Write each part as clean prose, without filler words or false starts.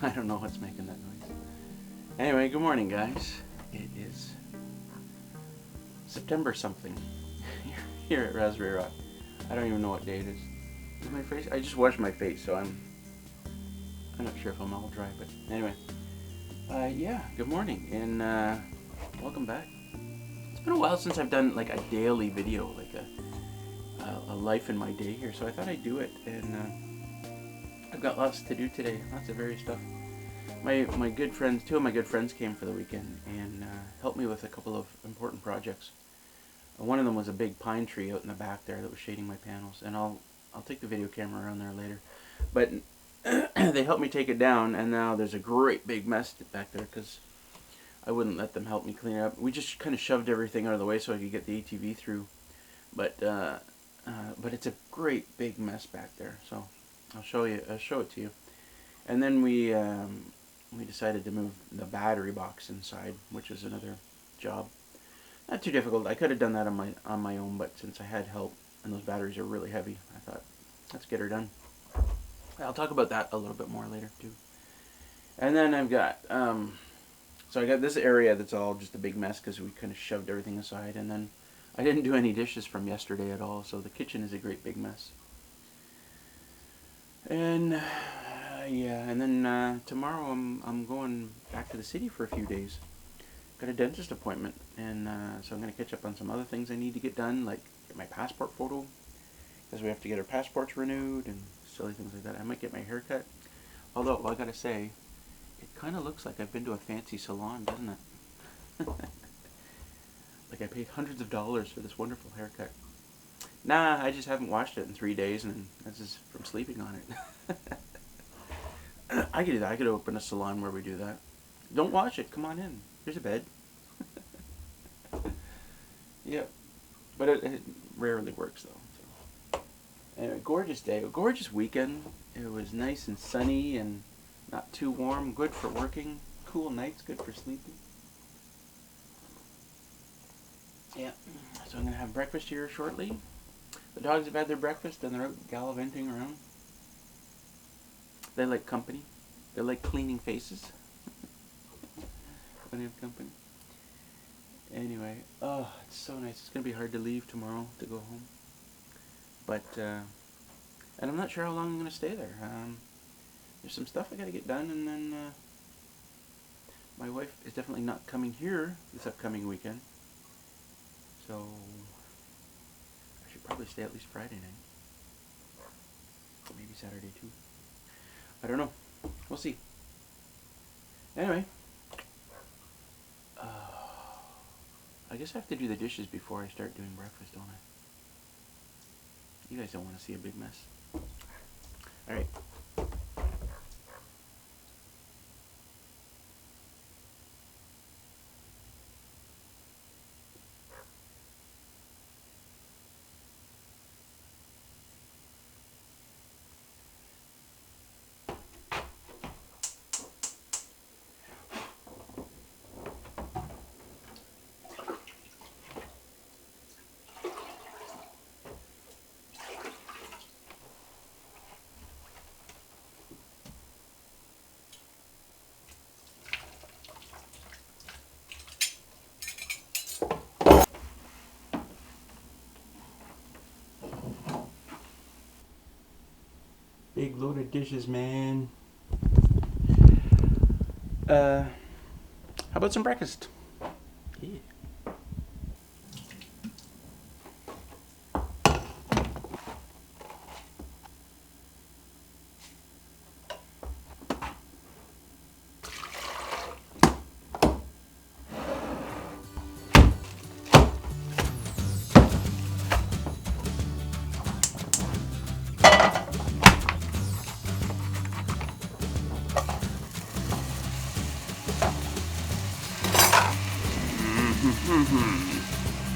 I don't know what's making that noise. Anyway, good morning, guys. It is September something here at Raspberry Rock. I don't even know what day it is. Is my face? I just washed my face, so I'm not sure if I'm all dry, but anyway. Yeah, good morning, and welcome back. It's been a while since I've done like a daily video, like a life in my day here, so I thought I'd do it, and I've got lots to do today, lots of various stuff. My good friends, two of my good friends came for the weekend and helped me with a couple of important projects. One of them was a big pine tree out in the back there that was shading my panels, and I'll take the video camera around there later. But they helped me take it down, and now there's a great big mess back there because I wouldn't let them help me clean it up. We just kind of shoved everything out of the way so I could get the ATV through, but it's a great big mess back there. So I'll show it to you. And then we decided to move the battery box inside, which is another job. Not too difficult. I could have done that on my own, but since I had help and those batteries are really heavy, I thought, let's get her done. I'll talk about that a little bit more later too. And then I've got so I got this area that's all just a big mess because we kind of shoved everything aside, and then I didn't do any dishes from yesterday at all, so the kitchen is a great big mess. And yeah, and then tomorrow I'm going back to the city for a few days. Got a dentist appointment, and so I'm going to catch up on some other things I need to get done, like get my passport photo, because we have to get our passports renewed and silly things like that. I might get my hair cut, although I gotta say, it kind of looks like I've been to a fancy salon, doesn't it? Like I paid hundreds of dollars for this wonderful haircut. Nah, I just haven't washed it in 3 days, and this is from sleeping on it. I could do that. I could open a salon where we do that. Don't wash it. Come on in. Here's a bed. Yep. But it rarely works, though. So. Anyway, gorgeous day. A gorgeous weekend. It was nice and sunny and not too warm. Good for working. Cool nights. Good for sleeping. Yeah. So I'm going to have breakfast here shortly. The dogs have had their breakfast and they're out gallivanting around. They like company. They like cleaning faces. When I have company. Anyway, oh, it's so nice. It's going to be hard to leave tomorrow to go home. But, and I'm not sure how long I'm going to stay there. There's some stuff I got to get done, and then my wife is definitely not coming here this upcoming weekend. So I should probably stay at least Friday night. Maybe Saturday too. I don't know. We'll see. Anyway. I guess I have to do the dishes before I start doing breakfast, don't I? You guys don't want to see a big mess. Alright. Big load of dishes, man. How about some breakfast? Yeah.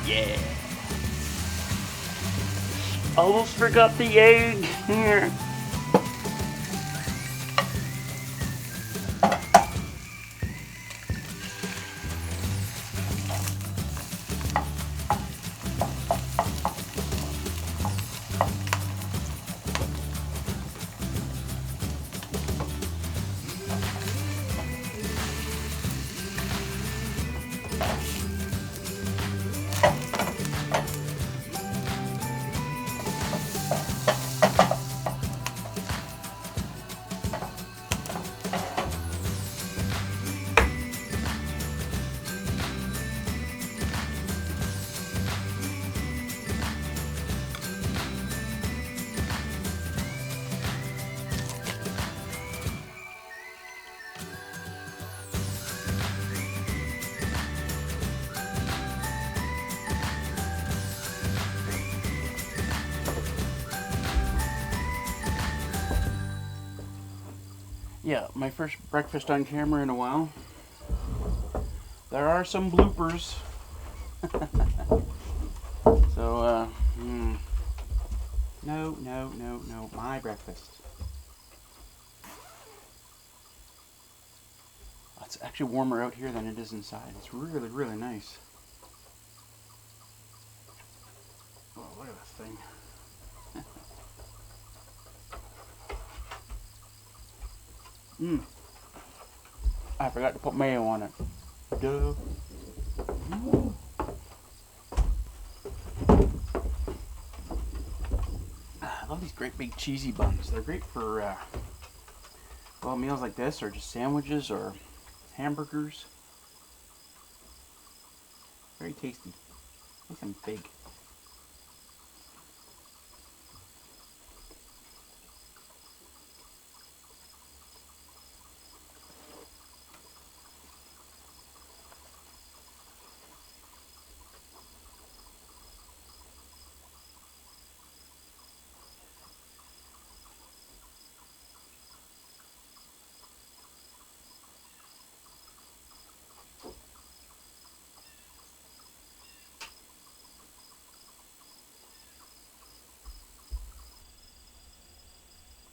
Yeah. Almost forgot the egg here. Yeah, my first breakfast on camera in a while. There are some bloopers. So, no, my breakfast. It's actually warmer out here than it is inside. It's really, really nice. Oh, look at this thing. I forgot to put mayo on it. Duh. I love these great big cheesy buns. They're great for well, meals like this, or just sandwiches, or hamburgers. Very tasty. Nice and big.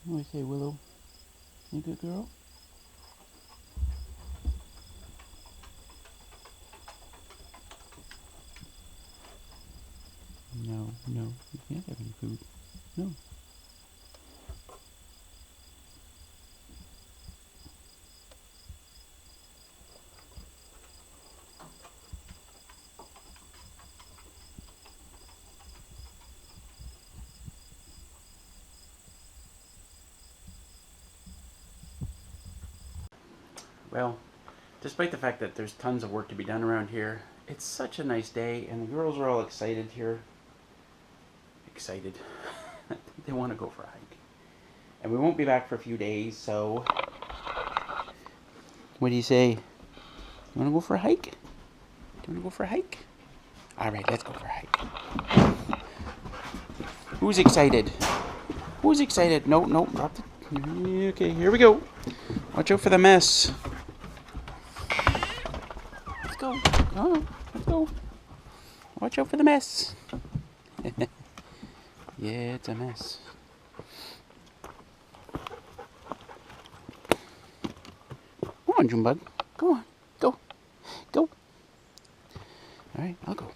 What do you say, Willow? You good girl? No, you can't have any food. No. Well, despite the fact that there's tons of work to be done around here, it's such a nice day, and the girls are all excited here. Excited. They want to go for a hike. And we won't be back for a few days, so... What do you say? You want to go for a hike? Do you want to go for a hike? Alright, let's go for a hike. Who's excited? Who's excited? No, drop the... Okay, here we go. Watch out for the mess. Let's go. Come on, let's go. Watch out for the mess. Yeah, it's a mess. Come on, Junebug. Go on. Go. Go. Alright, I'll go.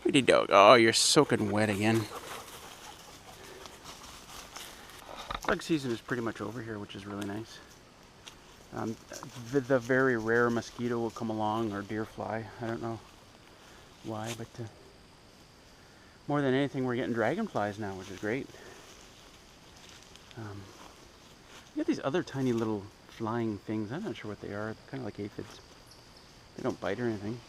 Pretty dog. Oh, you're soaking wet again. Bug season is pretty much over here, which is really nice. The very rare mosquito will come along, or deer fly. I don't know why, but more than anything, we're getting dragonflies now, which is great. You got these other tiny little flying things. I'm not sure what they are. They're kind of like aphids. They don't bite or anything.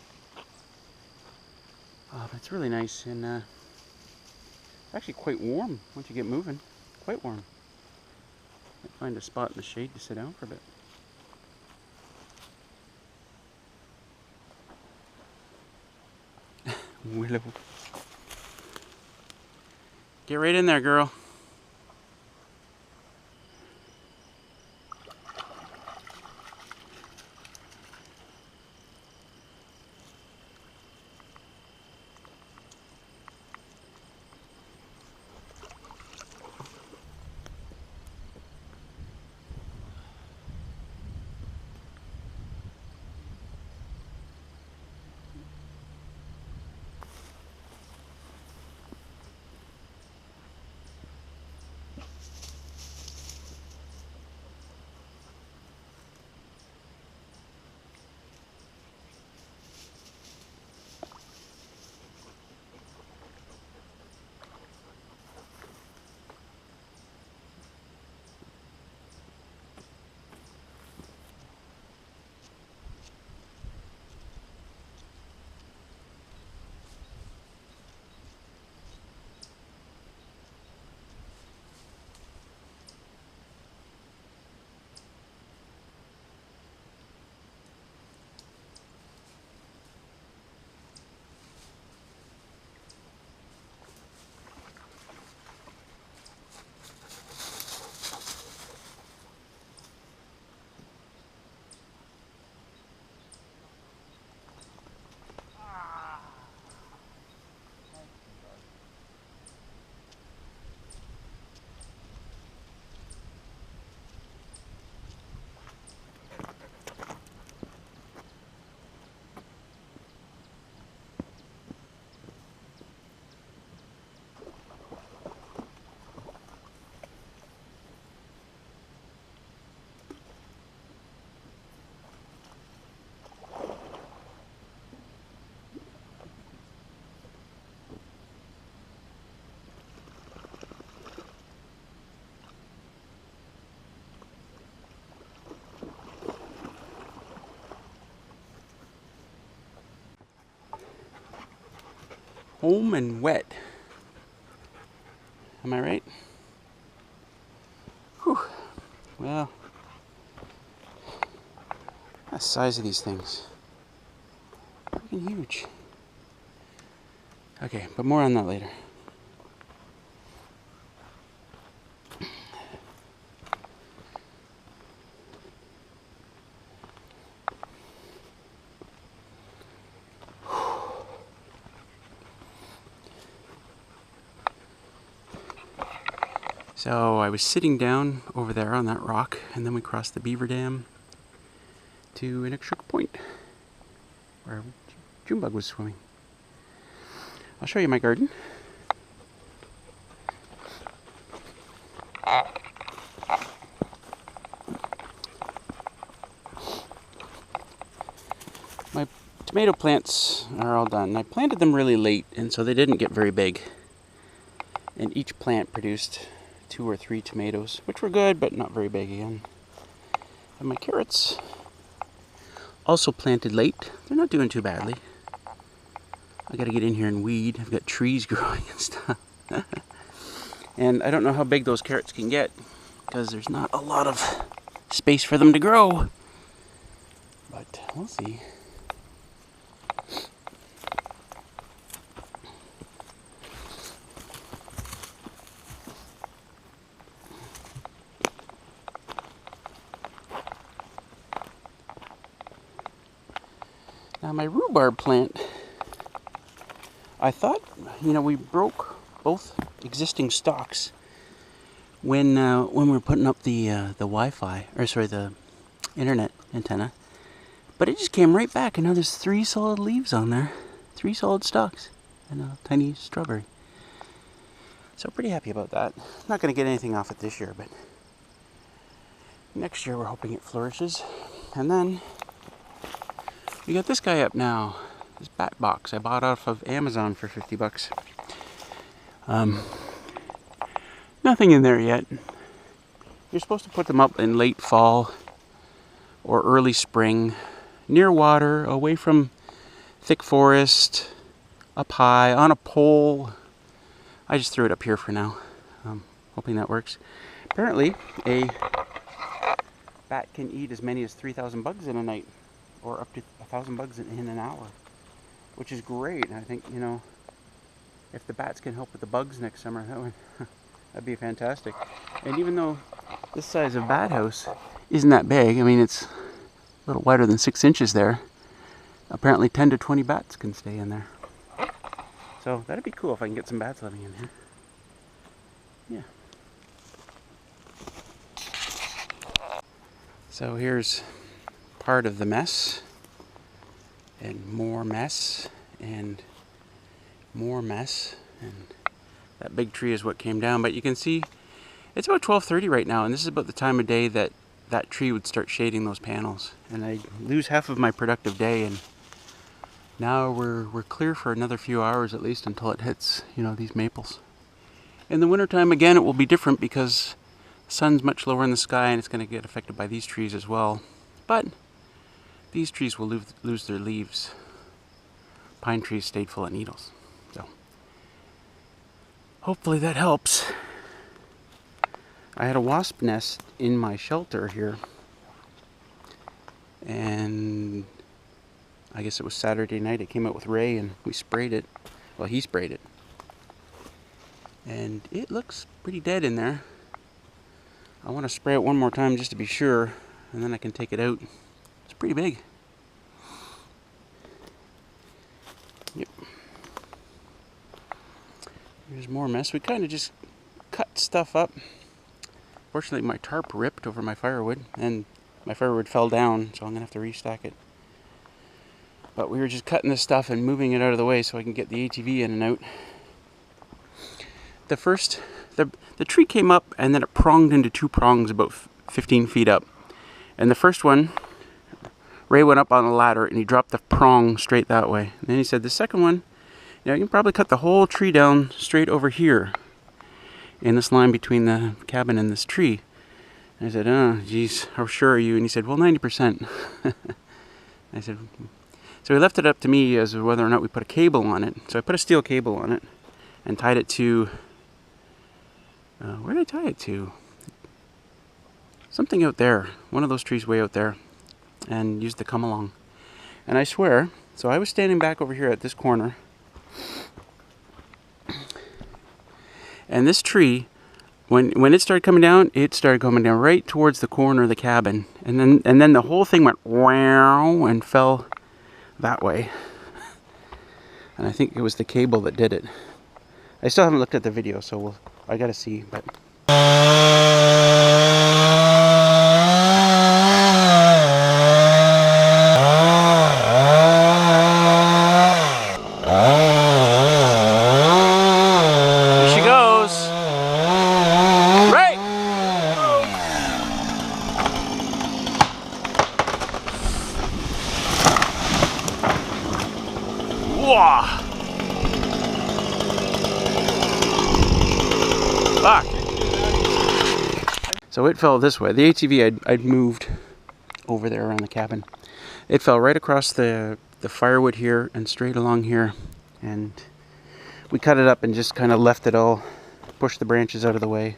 But it's really nice, and it's actually quite warm once you get moving. Quite warm. Might find a spot in the shade to sit down for a bit. Willow. Get right in there, girl. home and wet. Am I right? Whew. Well, the size of these things. Freaking huge. Okay, but more on that later. So I was sitting down over there on that rock, and then we crossed the beaver dam to Inukshuk Point, where Junebug was swimming. I'll show you my garden. My tomato plants are all done. I planted them really late, and so they didn't get very big. And each plant produced 2 or 3 tomatoes, which were good, but not very big again. And my carrots, also planted late. They're not doing too badly. I gotta get in here and weed. I've got trees growing and stuff. And I don't know how big those carrots can get, because there's not a lot of space for them to grow. But we'll see. Now my rhubarb plant, I thought, we broke both existing stalks when we were putting up the Wi-Fi, the internet antenna. But it just came right back, and now there's 3 solid leaves on there, 3 solid stalks, and a tiny strawberry. So pretty happy about that. Not going to get anything off it this year, but next year we're hoping it flourishes. And then we got this guy up now, this bat box I bought off of Amazon for $50. Nothing in there yet. You're supposed to put them up in late fall or early spring, near water, away from thick forest, up high, on a pole. I just threw it up here for now, hoping that works. Apparently, a bat can eat as many as 3,000 bugs in a night, or up to 1,000 bugs in an hour, which is great. And I think, if the bats can help with the bugs next summer, that'd be fantastic. And even though this size of bat house isn't that big, I mean, it's a little wider than 6 inches there, apparently 10 to 20 bats can stay in there. So that'd be cool if I can get some bats living in here. Yeah. So here's part of the mess, and more mess, and more mess, and that big tree is what came down. But you can see it's about 12:30 right now, and this is about the time of day that that tree would start shading those panels, and I lose half of my productive day. And now we're clear for another few hours at least until it hits, these maples. In the wintertime, again, it will be different because the sun's much lower in the sky, and it's going to get affected by these trees as well. But these trees will lose their leaves. Pine trees stayed full of needles. So hopefully that helps. I had a wasp nest in my shelter here, and I guess it was Saturday night. It came out with Ray, and we sprayed it. Well, he sprayed it. And it looks pretty dead in there. I want to spray it one more time just to be sure, and then I can take it out. It's pretty big. Yep. There's more mess. We kind of just cut stuff up. Fortunately, my tarp ripped over my firewood, and my firewood fell down, so I'm going to have to restack it. But we were just cutting this stuff and moving it out of the way so I can get the ATV in and out. The tree came up, and then it pronged into 2 prongs about 15 feet up. And the first one, Ray went up on a ladder and he dropped the prong straight that way. And then he said, the second one, you can probably cut the whole tree down straight over here in this line between the cabin and this tree. And I said, geez, how sure are you? And he said, well, 90%. I said, So he left it up to me as to whether or not we put a cable on it. So I put a steel cable on it and tied it to, where did I tie it to? Something out there, one of those trees way out there, and used the come along. And I swear, so I was standing back over here at this corner, and this tree, when it started coming down right towards the corner of the cabin, and then the whole thing went wow and fell that way. And I think it was the cable that did it. I still haven't looked at the video, so I gotta see, but. Here she goes. Right. Whoa. Fuck. So it fell this way. The ATV I'd moved over there around the cabin. It fell right across the firewood here and straight along here, and we cut it up and just kind of left it all, pushed the branches out of the way,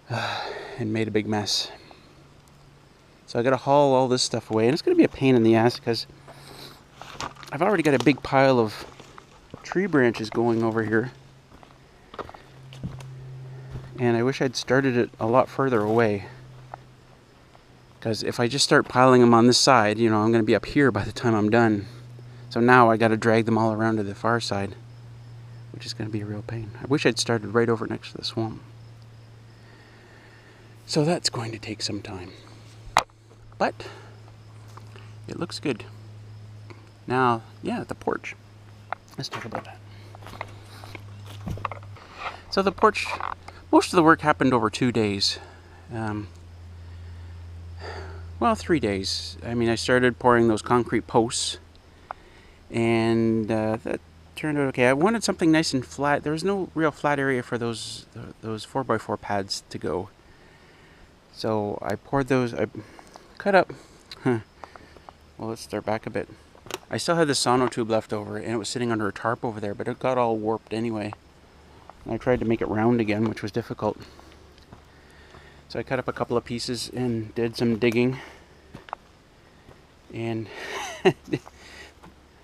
and made a big mess. So I gotta haul all this stuff away, and it's gonna be a pain in the ass because I've already got a big pile of tree branches going over here, and I wish I'd started it a lot further away, because if I just start piling them on this side, you know, I'm going to be up here by the time I'm done. So now I got to drag them all around to the far side, which is going to be a real pain. I wish I'd started right over next to the swamp. So that's going to take some time, but it looks good. Now, yeah, the porch. Let's talk about that. So the porch, most of the work happened over 2 days. Well, 3 days. I mean, I started pouring those concrete posts, and that turned out okay. I wanted something nice and flat. There was no real flat area for those 4x4 pads to go. So I poured those, I cut up, well, let's start back a bit. I still had the sono tube left over, and it was sitting under a tarp over there, but it got all warped anyway. And I tried to make it round again, which was difficult. So I cut up a couple of pieces and did some digging. And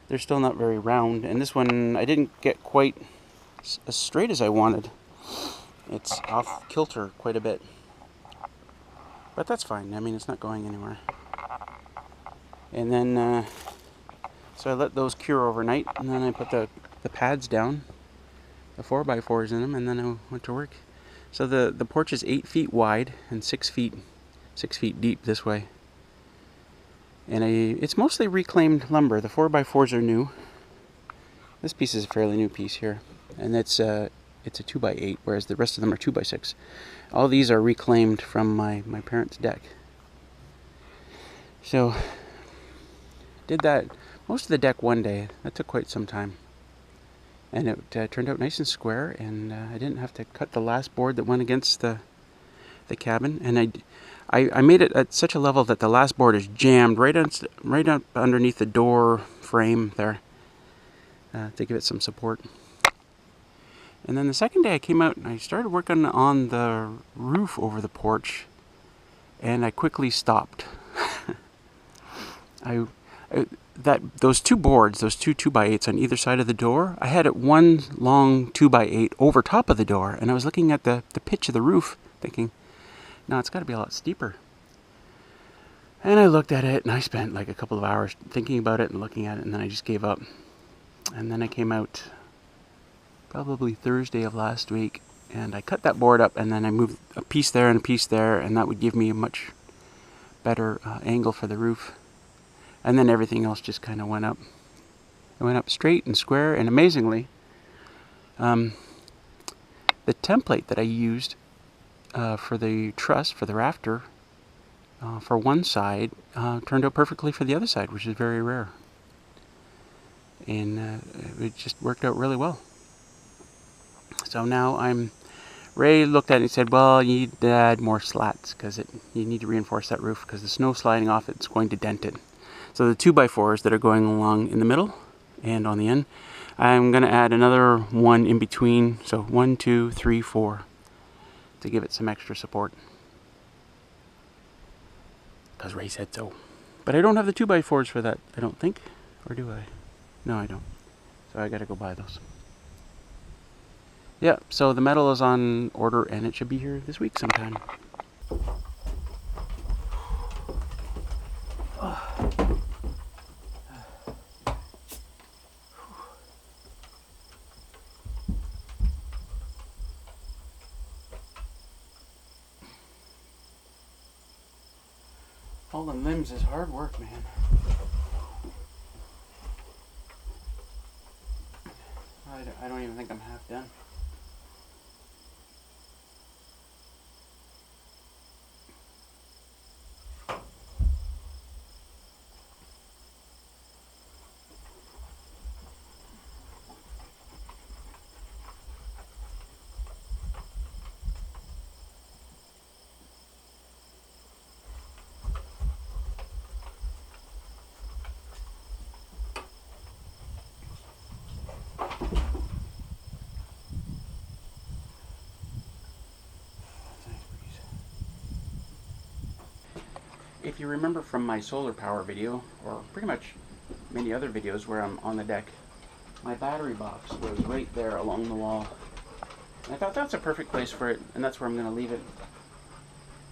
they're still not very round. And this one, I didn't get quite as straight as I wanted. It's off kilter quite a bit. But that's fine. I mean, it's not going anywhere. And then, so I let those cure overnight, and then I put the pads down, the 4x4s in them, and then I went to work. So the porch is 8 feet wide and 6 feet deep this way. And it's mostly reclaimed lumber. The 4x4s are new. This piece is a fairly new piece here, and it's a 2x8, whereas the rest of them are 2x6. All these are reclaimed from my parents' deck. So did that most of the deck one day. That took quite some time, and it turned out nice and square, and I didn't have to cut the last board that went against the cabin. And I made it at such a level that the last board is jammed right up underneath the door frame there, to give it some support. And then the second day I came out and I started working on the roof over the porch, and I quickly stopped. Those two boards, those two 2x8s on either side of the door, I had it one long 2x8 over top of the door, and I was looking at the pitch of the roof thinking, no, it's got to be a lot steeper. And I looked at it, and I spent like a couple of hours thinking about it and looking at it, and then I just gave up. And then I came out probably Thursday of last week, and I cut that board up, and then I moved a piece there and a piece there, and that would give me a much better angle for the roof. And then everything else just kind of went up. It went up straight and square, and amazingly, the template that I used for the truss, for the rafter, for one side, turned out perfectly for the other side, which is very rare. And it just worked out really well. So now Ray looked at it and said, well, you need to add more slats, because you need to reinforce that roof, because the snow sliding off it's going to dent it. So the 2x4s that are going along in the middle and on the end, I'm going to add another one in between. So 1, 2, 3, 4 to give it some extra support. Because Ray said so. But I don't have the 2x4s for that, I don't think. Or do I? No, I don't. So I got to go buy those. Yeah, so the metal is on order and it should be here this week sometime. Hauling limbs is hard work, man. I don't even think I'm half done. If you remember from my solar power video, or pretty much many other videos where I'm on the deck, my battery box was right there along the wall. And I thought that's a perfect place for it, and that's where I'm going to leave it.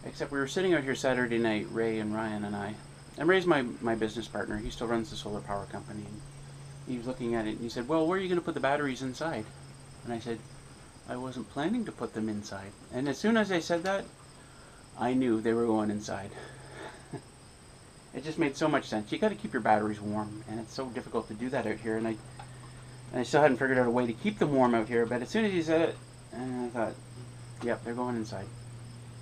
Except we were sitting out here Saturday night, Ray and Ryan and I. And Ray's my business partner. He still runs the solar power company. And he was looking at it and he said, well, where are you going to put the batteries inside? And I said, I wasn't planning to put them inside. And as soon as I said that, I knew they were going inside. It just made so much sense. You got to keep your batteries warm, and it's so difficult to do that out here. And I still hadn't figured out a way to keep them warm out here. But as soon as he said it, I thought, yep, they're going inside.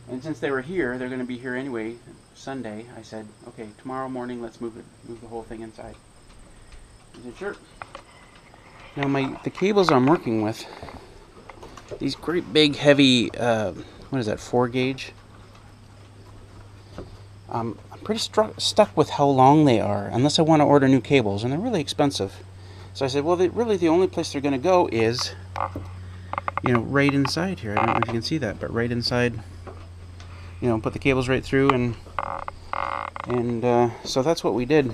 And since they were here, they're going to be here anyway. Sunday, I said, okay, tomorrow morning, let's move the whole thing inside. He said, sure. Now the cables I'm working with, these great big heavy, what is that, 4 gauge? I'm pretty stuck with how long they are, unless I want to order new cables, and they're really expensive. So I said, well, really the only place they're going to go is, right inside here. I don't know if you can see that, but right inside, put the cables right through, and so that's what we did.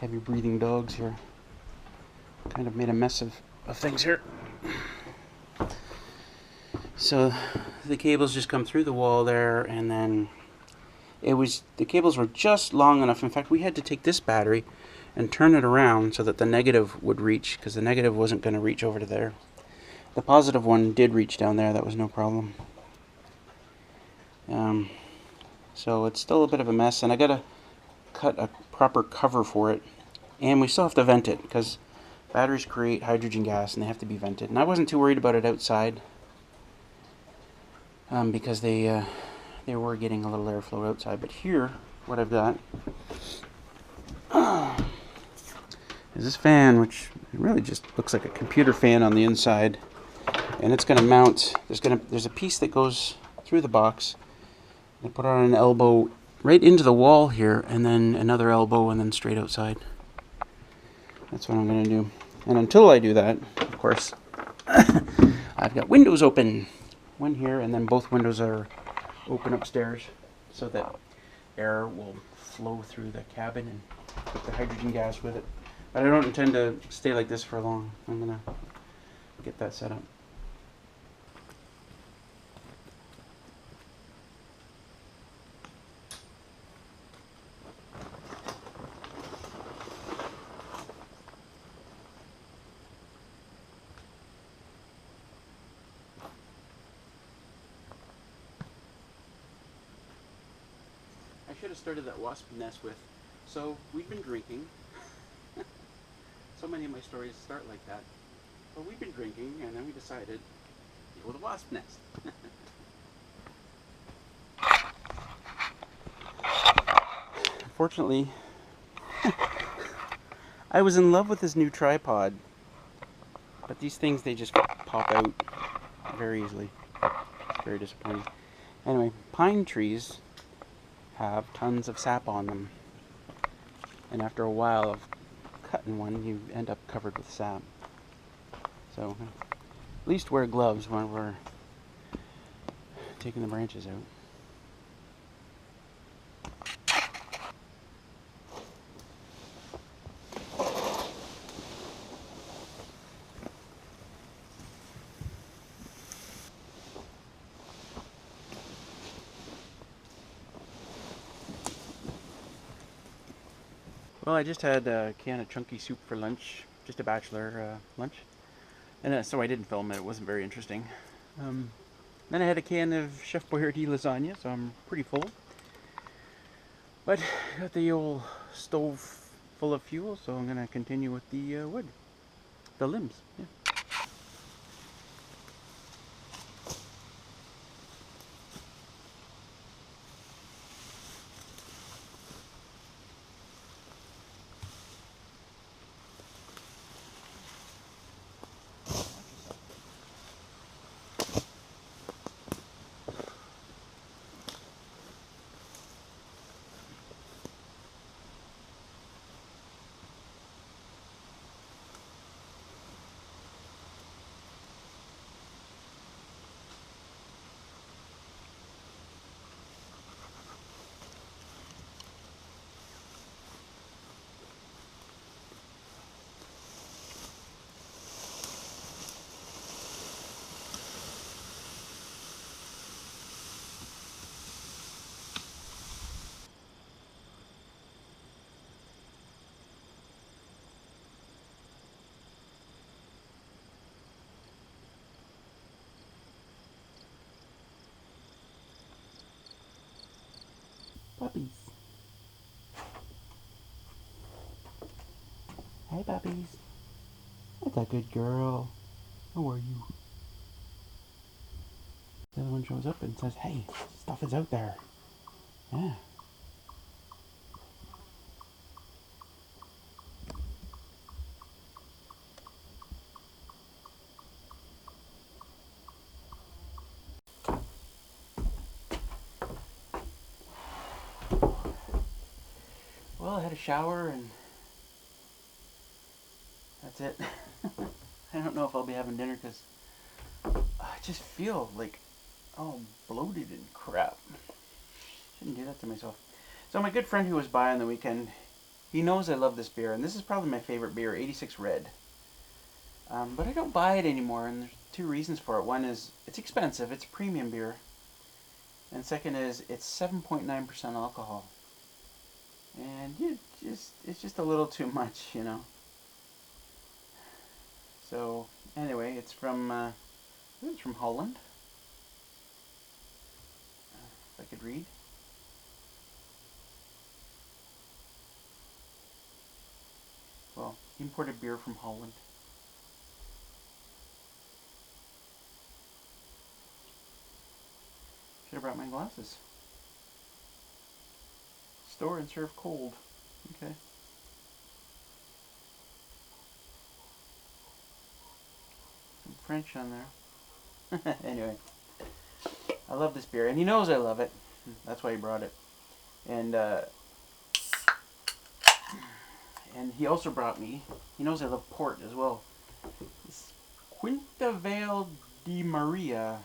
Heavy breathing dogs here. Kind of made a mess of things here. So the cables just come through the wall there, and then the cables were just long enough. In fact, we had to take this battery and turn it around so that the negative would reach, because the negative wasn't going to reach over to there. The positive one did reach down there, that was no problem. So it's still a bit of a mess, and I gotta cut a proper cover for it, and we still have to vent it, because batteries create hydrogen gas and they have to be vented. And I wasn't too worried about it outside, because they were getting a little airflow outside. But here, what I've got is this fan, which really just looks like a computer fan on the inside, and it's going to mount. There's a piece that goes through the box. I put it on an elbow right into the wall here, and then another elbow, and then straight outside. That's what I'm going to do. And until I do that, of course, I've got windows open. One here, and then both windows are open upstairs so that air will flow through the cabin and put the hydrogen gas with it. But I don't intend to stay like this for long. I'm going to get that set up. I should have started that wasp nest with, so we've been drinking. So many of my stories start like that. Well, we've been drinking, and then we decided to go to the wasp nest. Unfortunately, I was in love with this new tripod, but these things, they just pop out very easily. It's very disappointing. Anyway, pine trees have tons of sap on them. And after a while of cutting one, you end up covered with sap. So at least wear gloves when we're taking the branches out. Well, I just had a can of chunky soup for lunch, just a bachelor lunch, and so I didn't film it. It wasn't very interesting. Then I had a can of Chef Boyardee lasagna, so I'm pretty full. But got the old stove full of fuel, so I'm gonna continue with the wood, the limbs. Yeah. Puppies. Hey, puppies. That's a good girl. How are you? The other one shows up and says, hey, stuff is out there. Yeah. Well, I had a shower and that's it. I don't know if I'll be having dinner because I just feel like all bloated and crap. Shouldn't do that to myself. So my good friend who was by on the weekend, he knows I love this beer, and this is probably my favorite beer, 86 Red. But I don't buy it anymore, and there's two reasons for it. One is it's expensive, it's a premium beer. And second is it's 7.9% alcohol. And it's just a little too much, you know. So anyway, it's from Holland. If I could read. Well, imported beer from Holland. Should have brought my glasses. Store and serve cold. Okay. Some French on there. Anyway, I love this beer, and he knows I love it. That's why he brought it. And he also brought me. He knows I love port as well. This Quinta Vale di Maria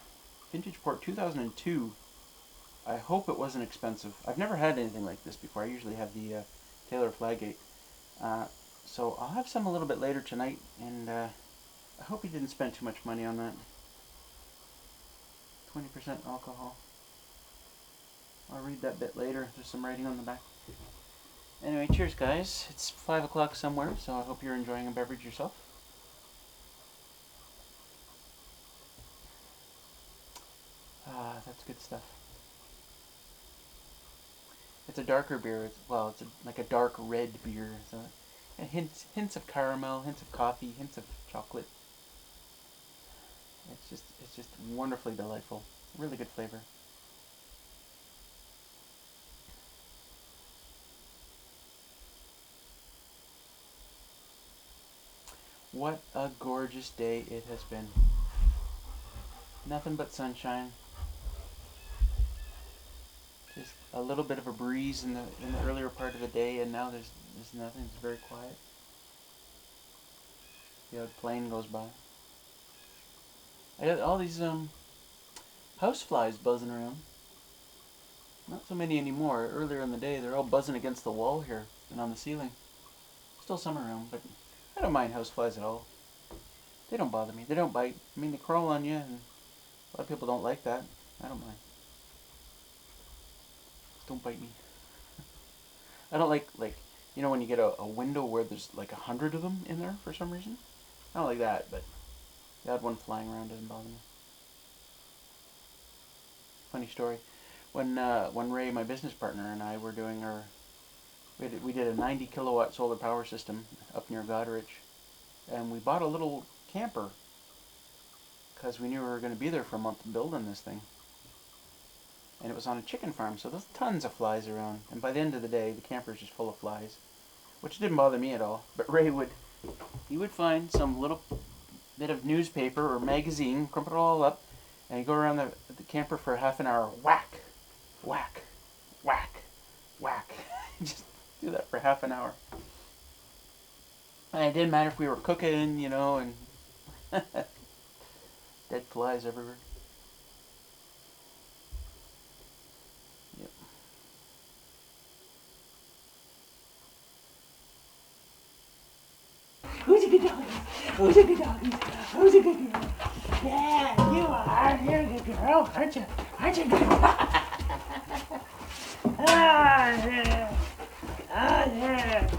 Vintage Port 2002. I hope it wasn't expensive. I've never had anything like this before. I usually have the Taylor Flaggate. So I'll have some a little bit later tonight, and I hope he didn't spend too much money on that. 20% alcohol. I'll read that bit later. There's some writing on the back. Anyway, cheers guys. It's 5 o'clock somewhere, so I hope you're enjoying a beverage yourself. That's good stuff. It's a darker beer. It's like a dark red beer. So hints of caramel, hints of coffee, hints of chocolate. It's just wonderfully delightful. Really good flavor. What a gorgeous day it has been. Nothing but sunshine. Just a little bit of a breeze in the earlier part of the day, and now there's nothing. It's very quiet. The odd plane goes by. I got all these house flies buzzing around. Not so many anymore. Earlier in the day, they're all buzzing against the wall here and on the ceiling. Still some around, but I don't mind house flies at all. They don't bother me. They don't bite. I mean, they crawl on you, and a lot of people don't like that. I don't mind. Don't bite me. I don't like you know when you get a window where there's like 100 of them in there for some reason. I don't like that, but the odd one flying around doesn't bother me. Funny story. When Ray, my business partner, and I were doing we did a 90 kilowatt solar power system up near Goderich, and we bought a little camper because we knew we were going to be there for a month building this thing. And it was on a chicken farm, so there's tons of flies around. And by the end of the day, the camper's just full of flies, which didn't bother me at all. But Ray would find some little bit of newspaper or magazine, crumple it all up, and he'd go around the camper for half an hour, whack, whack, whack, whack. Just do that for half an hour. And it didn't matter if we were cooking, you know, and dead flies everywhere. Yep. Who's a good doggy? Who's a good doggy? Who's a good girl? Yeah, you are. You're a good girl, aren't you? Aren't you good? Ah, yeah. Ah, yeah.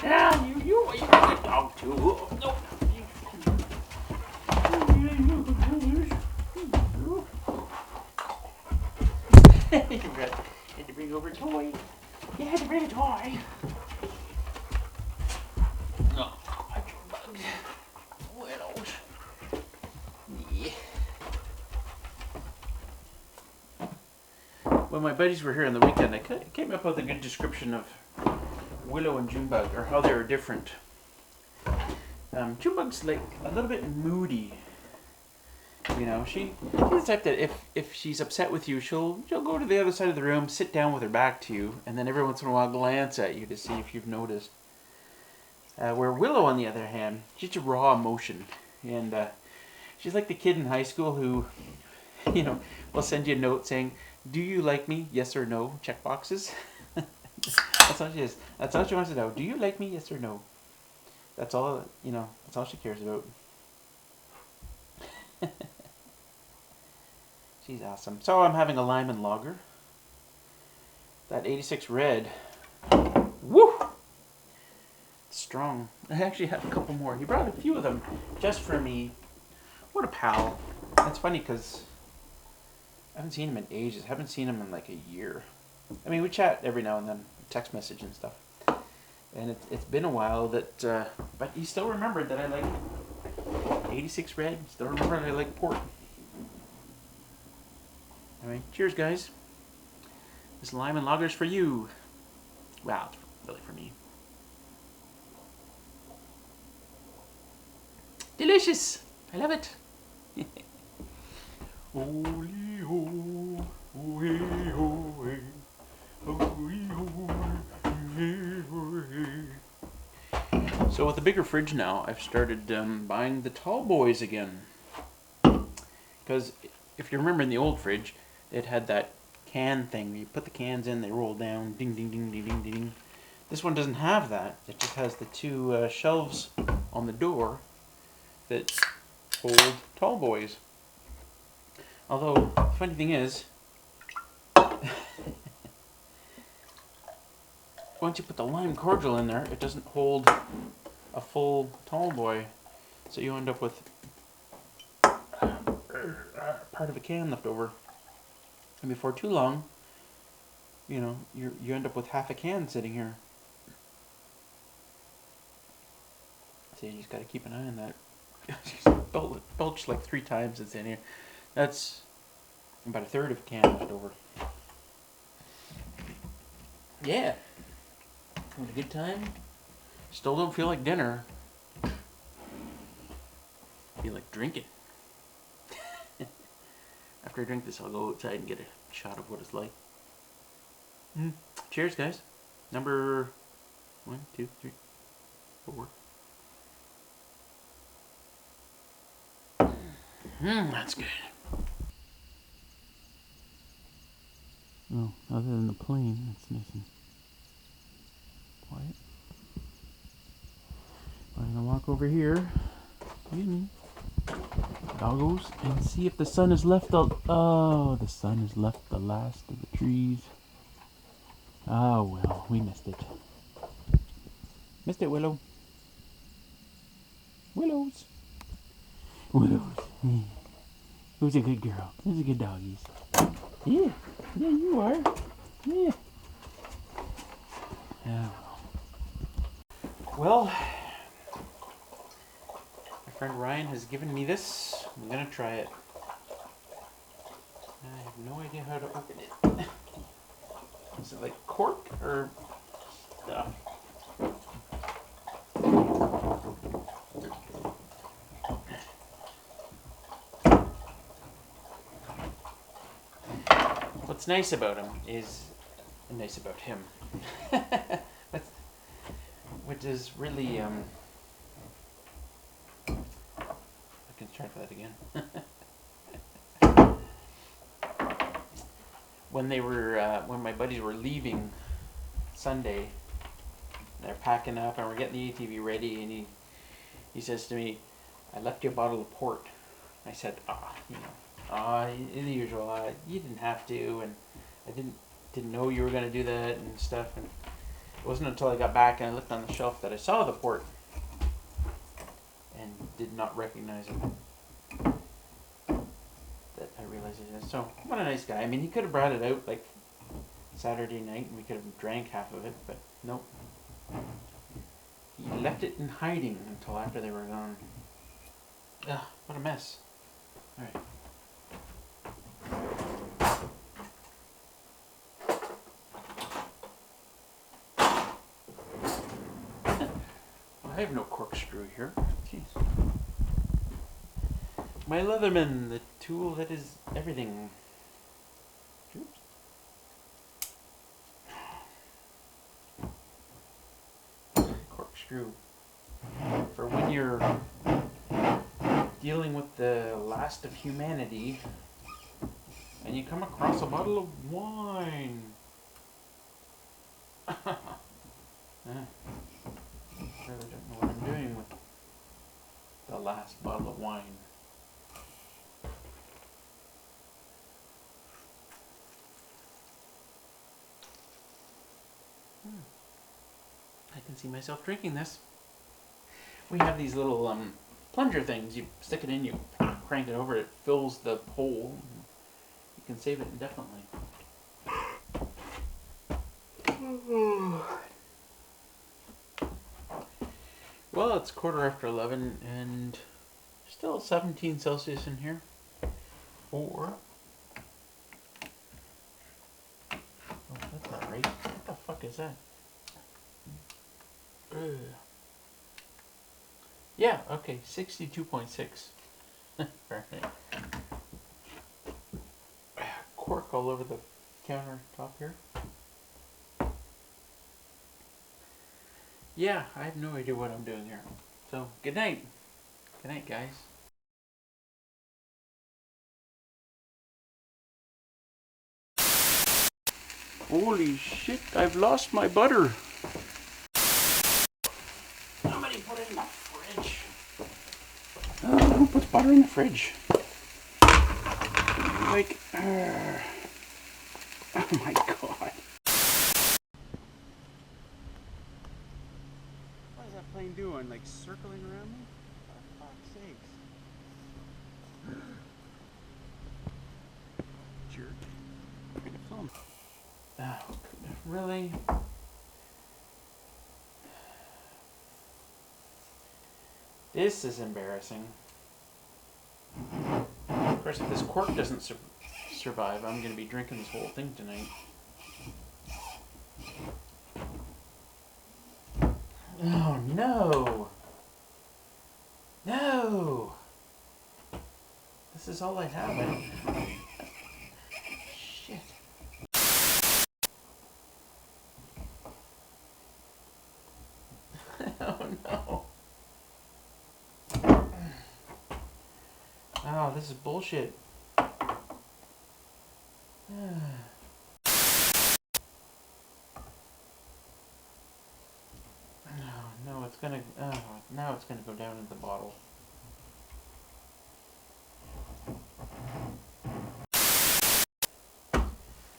Ah, you're a good dog too. Oh, no. You had to bring over a toy. You had to bring a toy. No, I can bug. Well, yeah. When my buddies were here on the weekend, I came up with a good description of Willow and Junebug, or how they were different. Junebug's like a little bit moody. You know, she's the type that if she's upset with you, she'll go to the other side of the room, sit down with her back to you, and then every once in a while glance at you to see if you've noticed. Where Willow, on the other hand, she's a raw emotion, and she's like the kid in high school who, you know, will send you a note saying, "Do you like me? Yes or no?" Check boxes. That's all she is. That's all she wants to know. Do you like me? Yes or no? That's all. You know. That's all she cares about. She's awesome. So I'm having a Lyman lager. That 86 red. Woo! Strong. I actually have a couple more. He brought a few of them just for me. What a pal. That's funny because I haven't seen him in ages. I haven't seen him in like a year. I mean, we chat every now and then, text message and stuff. And it's been a while that, but he still remembered that I like 86 red. Still remembered I like port. Anyway, cheers, guys. This Lyman lager's for you. Wow, it's really for me. Delicious! I love it. So with a bigger fridge now, I've started buying the tall boys again. Because if you remember in the old fridge, it had that can thing. You put the cans in, they roll down, ding, ding, ding, ding, ding, ding. This one doesn't have that. It just has the two shelves on the door that hold tall boys. Although, the funny thing is, once you put the lime cordial in there, it doesn't hold a full tall boy. So you end up with part of a can left over. And before too long, you know, you end up with half a can sitting here. So you just got to keep an eye on that. Belched like 3 times it's in here. That's about a third of a can left over. Yeah. Had a good time. Still don't feel like dinner. Feel like drinking. After I drink this, I'll go outside and get a shot of what it's like. Cheers, guys. Number 1, 2, 3, 4. That's good. Oh, other than the plane, it's nice and quiet. I'm gonna walk over here, excuse me, doggos, and see if the sun has left the, oh, the sun has left the last of the trees. Oh well, we missed it. Missed it, Willow. Willows. Willows. Who's a good girl? Who's a good doggies? Yeah. Yeah, you are. Yeah. Oh well. Well, my friend Ryan has given me this. I'm gonna try it. I have no idea how to open it. Is it like cork or stuff? What's nice about him is nice about him, which is really I can try for that again. When they were when my buddies were leaving Sunday, they're packing up and we're getting the ATV ready, and he says to me, "I left you a bottle of port." I said, the usual. You didn't have to, and I didn't know you were gonna do that and stuff. And it wasn't until I got back and I looked on the shelf that I saw the port and did not recognize it. That I realized it is. So what a nice guy. I mean, he could have brought it out like Saturday night and we could have drank half of it, but nope. He left it in hiding until after they were gone. Ugh, what a mess. All right. I have no corkscrew here. Jeez. My Leatherman, the tool that is everything. Oops. Corkscrew. For when you're dealing with the last of humanity and you come across a bottle of wine. I really don't know what I'm doing with the last bottle of wine. I can see myself drinking this. We have these little plunger things. You stick it in, you crank it over, it fills the hole. You can save it indefinitely. Well, it's 11:15 and still 17 Celsius in here. Oh, that's not right. What the fuck is that? Yeah, okay, 62.6. Perfect. Cork all over the countertop here. Yeah, I have no idea what I'm doing here. So, good night. Good night, guys. Holy shit, I've lost my butter. Somebody put it in the fridge. Who puts butter in the fridge? Like, oh my god. What is that plane doing? Like circling around me? For fuck's sakes. Jerk. I'm gonna film. Oh, really? This is embarrassing. Of course, if this cork doesn't survive, I'm going to be drinking this whole thing tonight. Oh no! No! This is all I have. Shit. Oh, this is bullshit. No, it's gonna. Now it's gonna go down in the bottle.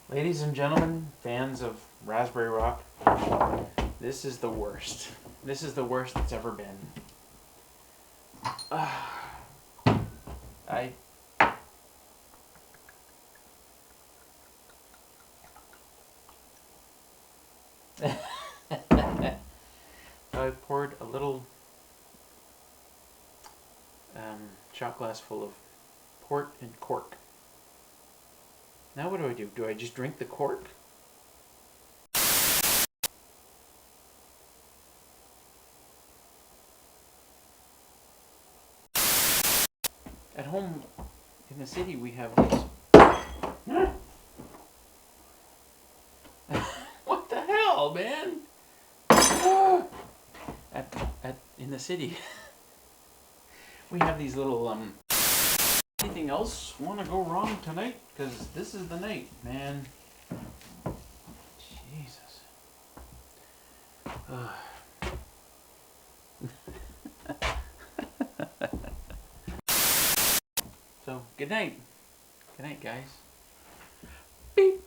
Ladies and gentlemen, fans of Raspberry Rock, this is the worst. This is the worst it's ever been. I. I poured a little shot glass full of port and cork. Now what do? Do I just drink the cork? At home in the city we have these. What the hell, man? In the city we have these little anything else want to go wrong tonight? Because this is the night, man. Jesus. So, good night. Good night, guys. Beep.